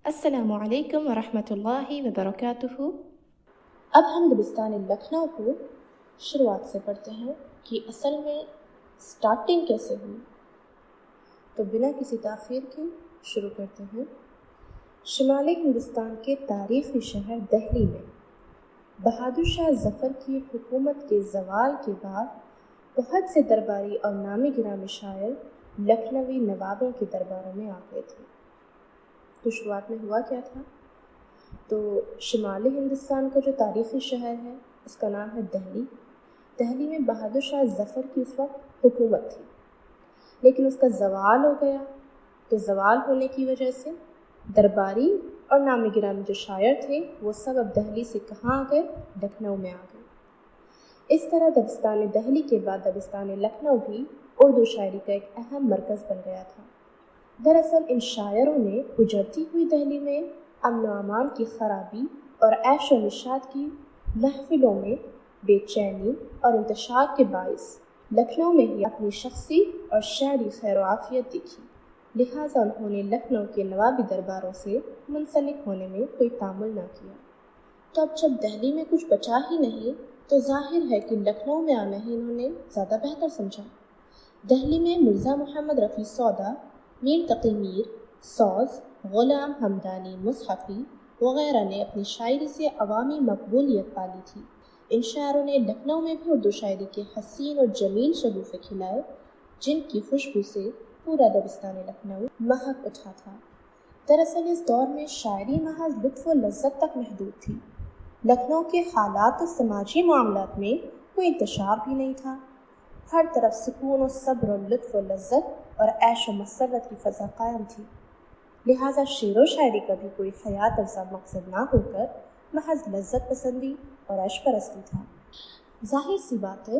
السلام علیکم ورحمۃ اللہ وبرکاتہ۔ اب ہم دبستان لکھنؤ کو شروعات سے پڑھتے ہیں کہ اصل میں سٹارٹنگ کیسے ہوئی۔ تو بنا کسی تاخیر کے شروع کرتے ہیں۔ شمالی ہندوستان کے تاریخی شہر دہلی میں بہادر شاہ ظفر کی حکومت کے زوال کے بعد بہت سے درباری اور نامی گرامی شاعر لکھنوی نوابوں کے درباروں میں آ گئے تھے۔ تو شروعات میں ہوا کیا تھا؟ تو شمالی ہندوستان کا جو تاریخی شہر ہے اس کا نام ہے دہلی۔ دہلی میں بہادر شاہ ظفر کی اس وقت حکومت تھی، لیکن اس کا زوال ہو گیا۔ تو زوال ہونے کی وجہ سے درباری اور نامی گرامی جو شاعر تھے وہ سب اب دہلی سے کہاں آ گئے؟ لکھنؤ میں آ گئے۔ اس طرح دبستان دہلی کے بعد دبستان لکھنؤ بھی اردو شاعری کا ایک اہم مرکز بن گیا تھا۔ دراصل ان شاعروں نے اجڑتی ہوئی دہلی میں امن و امان کی خرابی اور عیش و نشاط کی محفلوں میں بے چینی اور انتشار کے باعث لکھنؤ میں ہی اپنی شخصی اور شعری خیر و عافیت دیکھی، لہٰذا انہوں نے لکھنؤ کے نوابی درباروں سے منسلک ہونے میں کوئی تعامل نہ کیا۔ تو اب جب دہلی میں کچھ بچا ہی نہیں تو ظاہر ہے کہ لکھنؤ میں آنا ہی انہوں نے زیادہ بہتر سمجھا۔ دہلی میں مرزا محمد رفیع سودا، میر تقی میر، سوز، غلام حمدانی مصحفی وغیرہ نے اپنی شاعری سے عوامی مقبولیت پالی تھی۔ ان شاعروں نے لکھنؤ میں بھی اردو شاعری کے حسین اور جمیل شگوفے کھلائے، جن کی خوشبو سے پورا دبستان لکھنؤ مہک اٹھا تھا۔ دراصل اس دور میں شاعری محض لطف و لذت تک محدود تھی۔ لکھنؤ کے حالات و سماجی معاملات میں کوئی انتشار بھی نہیں تھا۔ ہر طرف سکون و صبر و لطف و لذت اور عیش و مسرت کی فضا قائم تھی، لہٰذا شعر و شاعری کا بھی کوئی حیات افزا مقصد نہ ہو کر محض لذت پسندی اور عیش پرستی تھا۔ ظاہر سی بات ہے،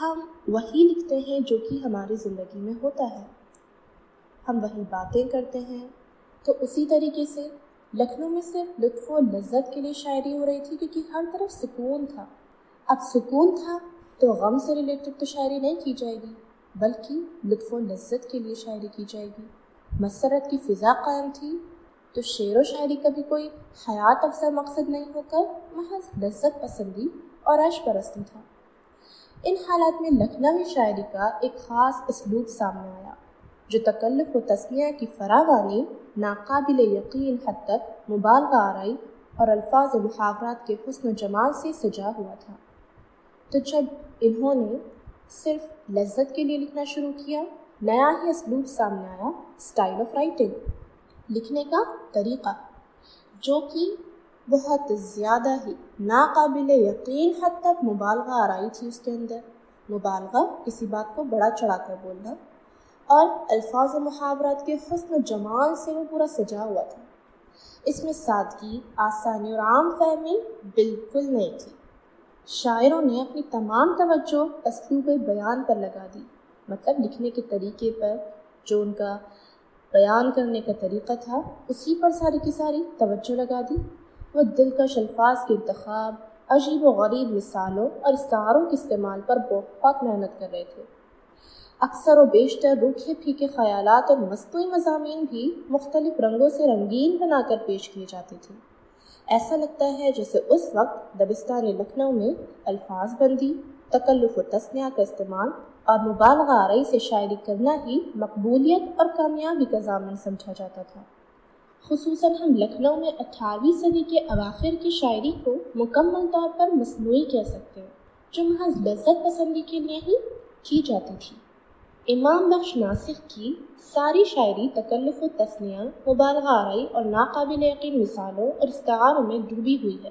ہم وہی لکھتے ہیں جو کہ ہماری زندگی میں ہوتا ہے، ہم وہی باتیں کرتے ہیں۔ تو اسی طریقے سے لکھنؤ میں صرف لطف و لذت کے لیے شاعری ہو رہی تھی کیونکہ ہر طرف سکون تھا۔ اب سکون تھا تو غم سے ریلیٹڈ تو شاعری نہیں کی جائے گی، بلکہ لطف و لذت کے لیے شاعری کی جائے گی۔ مسرت کی فضا قائم تھی تو شعر و شاعری کا بھی کوئی حیات افزا مقصد نہیں ہو کر محض لذت پسندی اور عیش پرستی تھا۔ ان حالات میں لکھنوی شاعری کا ایک خاص اسلوب سامنے آیا جو تکلف و تسمیہ کی فراوانی، ناقابل یقین حد تک مبالغہ آرائی اور الفاظ و محاورات کے حسن و جمال سے سجا ہوا تھا۔ تو جب انہوں نے صرف لذت کے لیے لکھنا شروع کیا، نیا ہی اسلوب سامنے آیا، اسٹائل آف رائٹنگ، لکھنے کا طریقہ، جو کہ بہت زیادہ ہی ناقابل یقین حد تک مبالغہ آرائی تھی۔ اس کے اندر مبالغہ، کسی بات کو بڑا چڑھا کر بولنا، اور الفاظ و محاورات کے حسن و جمال سے وہ پورا سجا ہوا تھا۔ اس میں سادگی، آسانی اور عام فہمی بالکل نہیں تھی۔ شاعروں نے اپنی تمام توجہ اسلوب بیان پر لگا دی، مطلب لکھنے کے طریقے پر، جو ان کا بیان کرنے کا طریقہ تھا اسی پر ساری کی ساری توجہ لگا دی۔ وہ دلکش الفاظ کے انتخاب، عجیب و غریب مثالوں اور استعاروں کے استعمال پر بہت محنت کر رہے تھے۔ اکثر و بیشتر روکھے پھیکے خیالات اور مصنوعی مضامین بھی مختلف رنگوں سے رنگین بنا کر پیش کیے جاتے تھے۔ ایسا لگتا ہے جیسے اس وقت دبستان لکھنؤ میں الفاظ بندی، تکلف و تسمیہ کا استعمال اور مبالغہ آرائی سے شاعری کرنا ہی مقبولیت اور کامیابی کا ضامن سمجھا جاتا تھا۔ خصوصاً ہم لکھنؤ میں 18ویں صدی کے اواخر کی شاعری کو مکمل طور پر مصنوعی کہہ سکتے ہیں، جو محض لذت پسندی کے لیے ہی کی جاتی تھی۔ امام بخش ناسخ کی ساری شاعری تکلف و تسمیہ، مبالغہ آرائی اور ناقابل یقین مثالوں اور استعاروں میں ڈوبی ہوئی ہے۔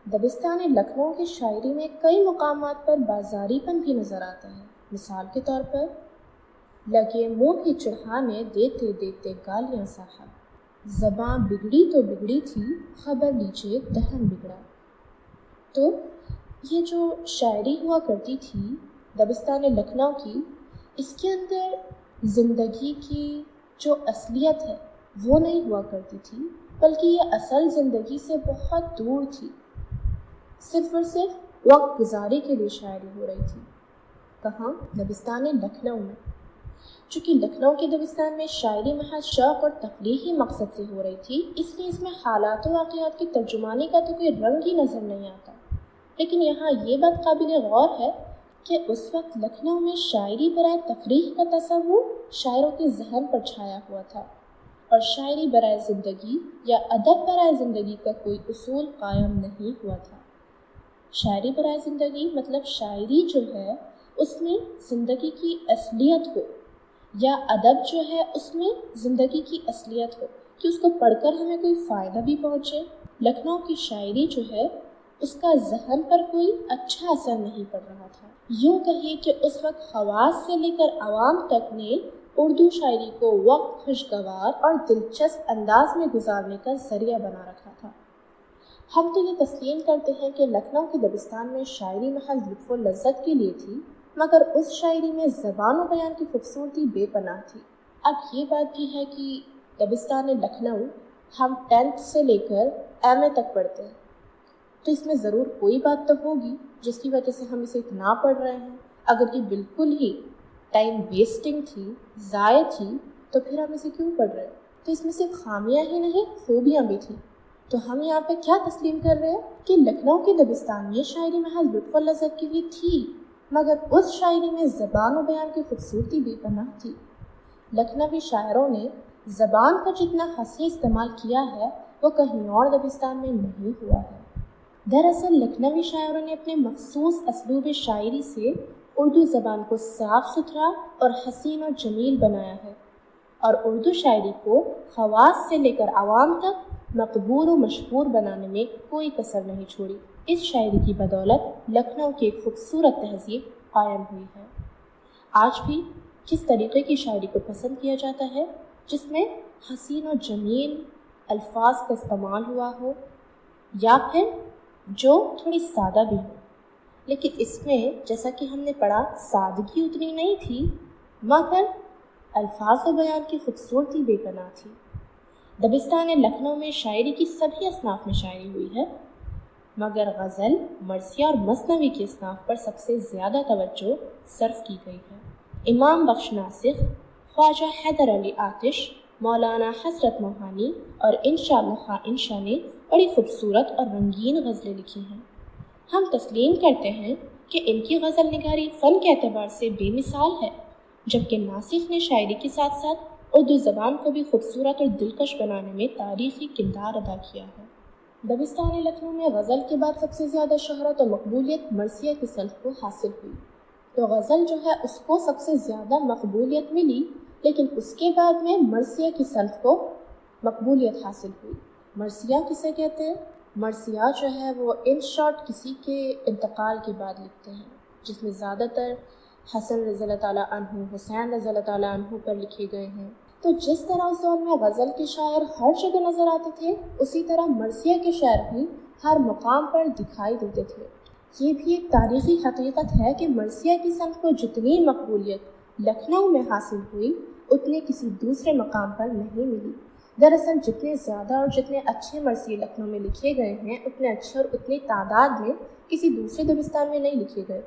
دبستان لکھنؤ کی شاعری میں کئی مقامات پر بازاری پن بھی نظر آتا ہے۔ مثال کے طور پر، لگے منہ بھی چڑھانے دیتے دیتے گالیاں صاحب، زباں بگڑی تو بگڑی تھی خبر لیجیے دہن بگڑا۔ تو یہ جو شاعری ہوا کرتی تھی دبستان لکھنؤ کی، اس کے اندر زندگی کی جو اصلیت ہے وہ نہیں ہوا کرتی تھی، بلکہ یہ اصل زندگی سے بہت دور تھی۔ صرف اور صرف وقت گزاری کے لیے شاعری ہو رہی تھی۔ کہاں؟ دبستان لکھنؤ میں۔ چونکہ لکھنؤ کے دبستان میں شاعری محض شوق اور تفریحی مقصد سے ہو رہی تھی، اس لیے اس میں حالات و واقعات کی ترجمانی کا تو کوئی رنگ ہی نظر نہیں آتا۔ لیکن یہاں یہ بات قابل غور ہے کہ اس وقت لکھنؤ میں شاعری برائے تفریح کا تصور شاعروں کے ذہن پر چھایا ہوا تھا، اور شاعری برائے زندگی یا ادب برائے زندگی کا کوئی اصول قائم نہیں ہوا تھا۔ شاعری برائے زندگی مطلب شاعری جو ہے اس میں زندگی کی اصلیت ہو، یا ادب جو ہے اس میں زندگی کی اصلیت ہو کہ اس کو پڑھ کر ہمیں کوئی فائدہ بھی پہنچے۔ لکھنؤ کی شاعری جو ہے اس کا ذہن پر کوئی اچھا اثر نہیں پڑ رہا تھا۔ یوں کہیے کہ اس وقت خواص سے لے کر عوام تک نے اردو شاعری کو وقت خوشگوار اور دلچسپ انداز میں گزارنے کا ذریعہ بنا رکھا تھا۔ ہم تو یہ تسلیم کرتے ہیں کہ لکھنؤ کے دبستان میں شاعری محض لطف و لذت کے لیے تھی، مگر اس شاعری میں زبان و بیان کی خوبصورتی بے پناہ تھی۔ اب یہ بات بھی ہے کہ دبستان لکھنؤ ہم 10th سے لے کر ایم اے تک پڑھتے ہیں، تو اس میں ضرور کوئی بات تو ہوگی جس کی وجہ سے ہم اسے اتنا پڑھ رہے ہیں۔ اگر یہ بالکل ہی ٹائم ویسٹنگ تھی، ضائع تھی، تو پھر ہم اسے کیوں پڑھ رہے ہیں؟ تو اس میں صرف خامیاں ہی نہیں، خوبیاں بھی تھیں۔ تو ہم یہاں پہ کیا تسلیم کر رہے ہیں کہ لکھنؤ کے دبستان میں شاعری محض لطف و لذت کے لیے تھی، مگر اس شاعری میں زبان و بیان کی خوبصورتی بے پناہ تھی۔ لکھنوی شاعروں نے زبان کا جتنا حسین استعمال کیا ہے وہ کہیں اور دبستان میں نہیں ہوا ہے۔ دراصل لکھنوی شاعروں نے اپنے مخصوص اسلوب شاعری سے اردو زبان کو صاف ستھرا اور حسین و جمیل بنایا ہے، اور اردو شاعری کو خواص سے لے کر عوام تک مقبول و مشہور بنانے میں کوئی کسر نہیں چھوڑی۔ اس شاعری کی بدولت لکھنؤ کی ایک خوبصورت تہذیب قائم ہوئی ہے۔ آج بھی کس طریقے کی شاعری کو پسند کیا جاتا ہے جس میں حسین و جمیل الفاظ کا استعمال ہوا ہو، یا پھر جو تھوڑی سادہ بھی ہو، لیکن اس میں جیسا کہ ہم نے پڑھا سادگی اتنی نہیں تھی، مگر الفاظ و بیان کی خوبصورتی بے پناہ تھی۔ دبستان لکھنؤ میں شاعری کی سبھی اصناف میں شاعری ہوئی ہے، مگر غزل، مرثیہ اور مثنوی کی اصناف پر سب سے زیادہ توجہ صرف کی گئی ہے۔ امام بخش ناسخ، خواجہ حیدر علی آتش، مولانا حضرت موہانی اور انشاءاللہ خاں انشا نے بڑی خوبصورت اور رنگین غزلیں لکھی ہیں۔ ہم تسلیم کرتے ہیں کہ ان کی غزل نگاری فن کے اعتبار سے بے مثال ہے، جبکہ ناسخ نے شاعری کے ساتھ ساتھ اردو زبان کو بھی خوبصورت اور دلکش بنانے میں تاریخی کردار ادا کیا ہے۔ دبستان لکھنؤ میں غزل کے بعد سب سے زیادہ شہرت اور مقبولیت مرثیہ کی صنف کو حاصل ہوئی، تو غزل جو ہے اس کو سب سے زیادہ مقبولیت ملی، لیکن اس کے بعد میں مرثیہ کی صنف کو مقبولیت حاصل ہوئی۔ مرثیہ کسے کہتے ہیں؟ مرثیہ جو ہے وہ ان شارٹ کسی کے انتقال کے بعد لکھتے ہیں، جس میں زیادہ تر حسن رضی اللہ تعالیٰ عنہ، حسین رضی اللہ تعالیٰ عنہ پر لکھے گئے ہیں۔ تو جس طرح اس دور میں غزل کے شاعر ہر جگہ نظر آتے تھے، اسی طرح مرثیہ کے شاعر بھی ہر مقام پر دکھائی دیتے تھے۔ یہ بھی ایک تاریخی حقیقت ہے کہ مرثیہ کی صنف کو جتنی مقبولیت لکھنؤ میں حاصل ہوئی، اتنی کسی دوسرے مقام پر نہیں ملی۔ دراصل جتنے زیادہ اور جتنے اچھے مرثیے لکھنؤ میں لکھے گئے ہیں، اتنے اچھے اور اتنی تعداد میں کسی دوسرے دبستان میں نہیں لکھے گئے۔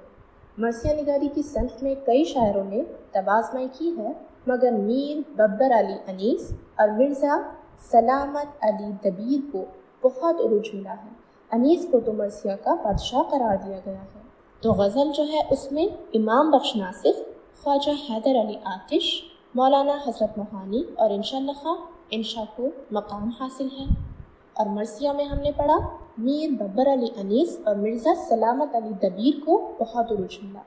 مرثیہ نگاری کی صنف میں کئی شاعروں نے تبازمائی کی ہے، مگر میر ببر علی انیس اور مرزا سلامت علی دبیر کو بہت عروج ملا ہے۔ انیس کو تو مرثیہ کا بادشاہ قرار دیا گیا ہے۔ تو غزل جو ہے اس میں امام بخش ناسخ، خواجہ حیدر علی آتش، مولانا حضرت موہانی اور انشاءاللہ خاں انشا کو مقام حاصل ہے، اور مرثیہ میں ہم نے پڑھا میر ببر علی انیس اور مرزا سلامت علی دبیر کو بہت عروج ملا۔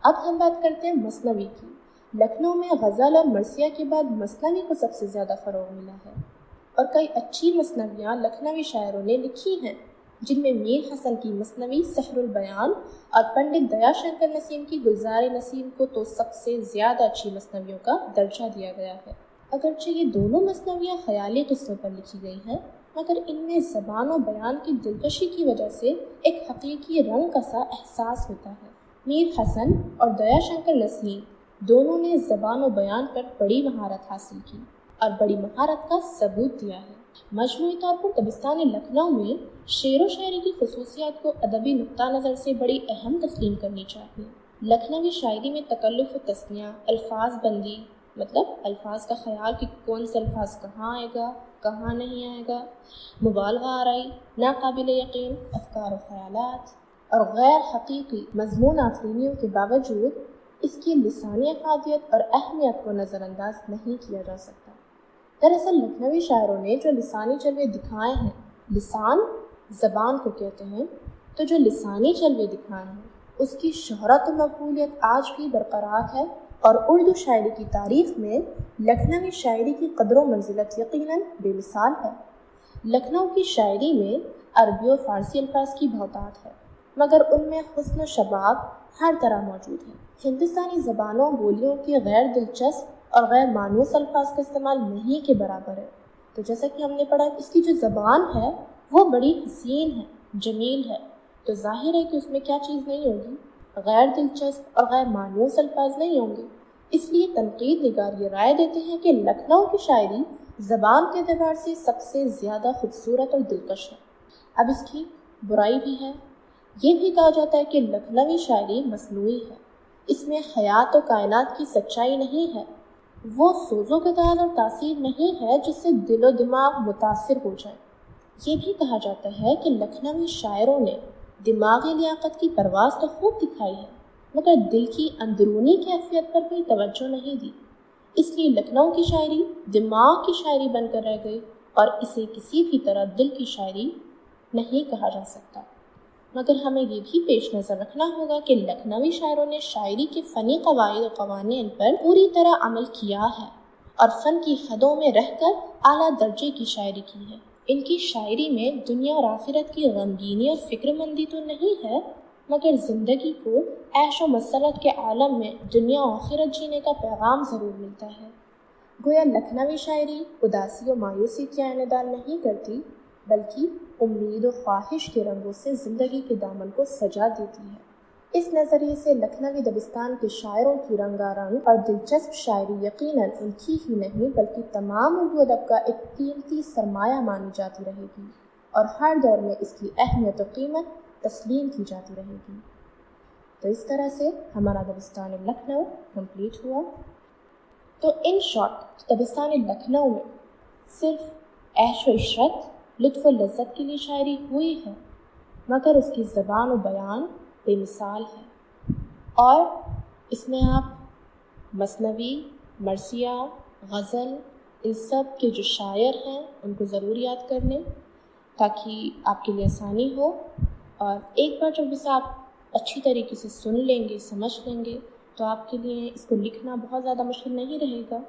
اب ہم بات کرتے ہیں مثنوی کی۔ لکھنؤ میں غزل اور مرثیہ کے بعد مثنوی کو سب سے زیادہ فروغ ملا ہے، اور کئی اچھی مثنویاں لکھنوی شاعروں نے لکھی ہیں، جن میں میر حسن کی مثنوی سحر البیان اور پنڈت دیا شنکر نسیم کی گلزار نسیم کو تو سب سے زیادہ اچھی مثنویوں کا درجہ دیا گیا ہے۔ اگرچہ یہ دونوں مثنویاں خیالی قصوں پر لکھی گئی ہیں، مگر ان میں زبان و بیان کی دلکشی کی وجہ سے ایک حقیقی رنگ کا سا احساس ہوتا ہے۔ میر حسن اور دیا شنکر نسیم دونوں نے زبان و بیان پر بڑی مہارت حاصل کی اور بڑی مہارت کا ثبوت دیا ہے۔ مجموعی طور پر دبستان لکھنؤ میں شعر و شاعری کی خصوصیات کو ادبی نقطہ نظر سے بڑی اہم تسلیم کرنی چاہیے۔ لکھنوی شاعری میں تکلف و تثنیہ، الفاظ بندی، مطلب الفاظ کا خیال کہ کون سے الفاظ کہاں آئے گا، کہاں نہیں آئے گا، مبالغہ آرائی، ناقابل یقین افکار و خیالات اور غیر حقیقی مضمون آفرینیوں کے باوجود اس کی لسانی افادیت اور اہمیت کو نظر انداز نہیں کیا جا سکتا۔ دراصل لکھنوی شاعروں نے جو لسانی جلوے دکھائے ہیں، لسان زبان کو کہتے ہیں، تو جو لسانی جلوے دکھائے ہیں اس کی شہرت و مقبولیت آج بھی برقرار ہے، اور اردو شاعری کی تاریخ میں لکھنوی شاعری کی قدر و منزلت یقیناً بے مثال ہے۔ لکھنؤ کی شاعری میں عربی و فارسی الفاظ کی بہتات ہے، مگر ان میں حسن و شباب ہر طرح موجود ہے۔ ہندوستانی زبانوں بولیوں کی غیر دلچسپ اور غیر مانوس الفاظ کا استعمال نہیں کے برابر ہے۔ تو جیسا کہ ہم نے پڑھا اس کی جو زبان ہے وہ بڑی حسین ہے، جمیل ہے، تو ظاہر ہے کہ اس میں کیا چیز نہیں ہوگی، غیر دلچسپ اور غیر مانوس الفاظ نہیں ہوں گے۔ اس لیے تنقید نگار یہ رائے دیتے ہیں کہ لکھنؤ کی شاعری زبان کے اعتبار سے سب سے زیادہ خوبصورت اور دلکش ہے۔ اب اس کی برائی بھی ہے، یہ بھی کہا جاتا ہے کہ لکھنوی شاعری مصنوعی ہے، اس میں حیات و کائنات کی سچائی نہیں ہے، وہ سوز و گداز اور تاثیر نہیں ہے جس سے دل و دماغ متاثر ہو جائے۔ یہ بھی کہا جاتا ہے کہ لکھنوی شاعروں نے دماغی لیاقت کی پرواز تو خوب دکھائی ہے، مگر دل کی اندرونی کیفیت پر کوئی توجہ نہیں دی، اس لیے لکھنؤ کی شاعری دماغ کی شاعری بن کر رہ گئی اور اسے کسی بھی طرح دل کی شاعری نہیں کہا جا سکتا۔ مگر ہمیں یہ بھی پیش نظر رکھنا ہوگا کہ لکھنوی شاعروں نے شاعری کے فنی قواعد و قوانین پر پوری طرح عمل کیا ہے اور فن کی حدوں میں رہ کر اعلیٰ درجے کی شاعری کی ہے۔ ان کی شاعری میں دنیا اور آخرت کی غمگینی اور فکر مندی تو نہیں ہے، مگر زندگی کو عیش و مسرت کے عالم میں دنیا و آخرت جینے کا پیغام ضرور ملتا ہے۔ گویا لکھنوی شاعری اداسی و مایوسی کی عینیدار نہیں کرتی، بلکہ امید و خواہش کے رنگوں سے زندگی کے دامن کو سجا دیتی ہے۔ اس نظریے سے لکھنوی دبستان کے شاعروں کی رنگا رنگ اور دلچسپ شاعری یقیناً ان کی ہی نہیں بلکہ تمام اردو ادب کا ایک قیمتی سرمایہ مانی جاتی رہے گی، اور ہر دور میں اس کی اہمیت و قیمت تسلیم کی جاتی رہے گی۔ تو اس طرح سے ہمارا دبستان لکھنؤ کمپلیٹ ہوا۔ تو ان شارٹ دبستان لکھنؤ میں صرف عیش و عشرت، لطف و لذت کے لیے شاعری ہوئی ہے، مگر اس کی زبان و بیان بے مثال ہے، اور اس میں آپ مثنوی، مرثیہ، غزل، ان سب کے جو شاعر ہیں ان کو ضرور یاد کر لیں تاکہ آپ کے لیے آسانی ہو، اور ایک بار جب اسے آپ اچھی طریقے سے سن لیں گے، سمجھ لیں گے، تو آپ کے لیے اس کو لکھنا بہت زیادہ مشکل نہیں رہے گا،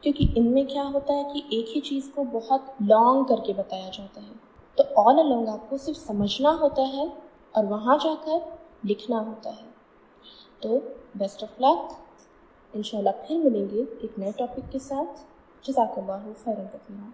کیونکہ ان میں کیا ہوتا ہے کہ ایک ہی چیز کو بہت لانگ کر کے بتایا جاتا ہے، تو آل along آپ کو صرف سمجھنا ہوتا ہے اور وہاں جا کر لکھنا ہوتا ہے۔ تو بیسٹ آف لک، انشاءاللہ پھر ملیں گے ایک نئے ٹاپک کے ساتھ۔ جزاک اللہ خیرا کثیرا۔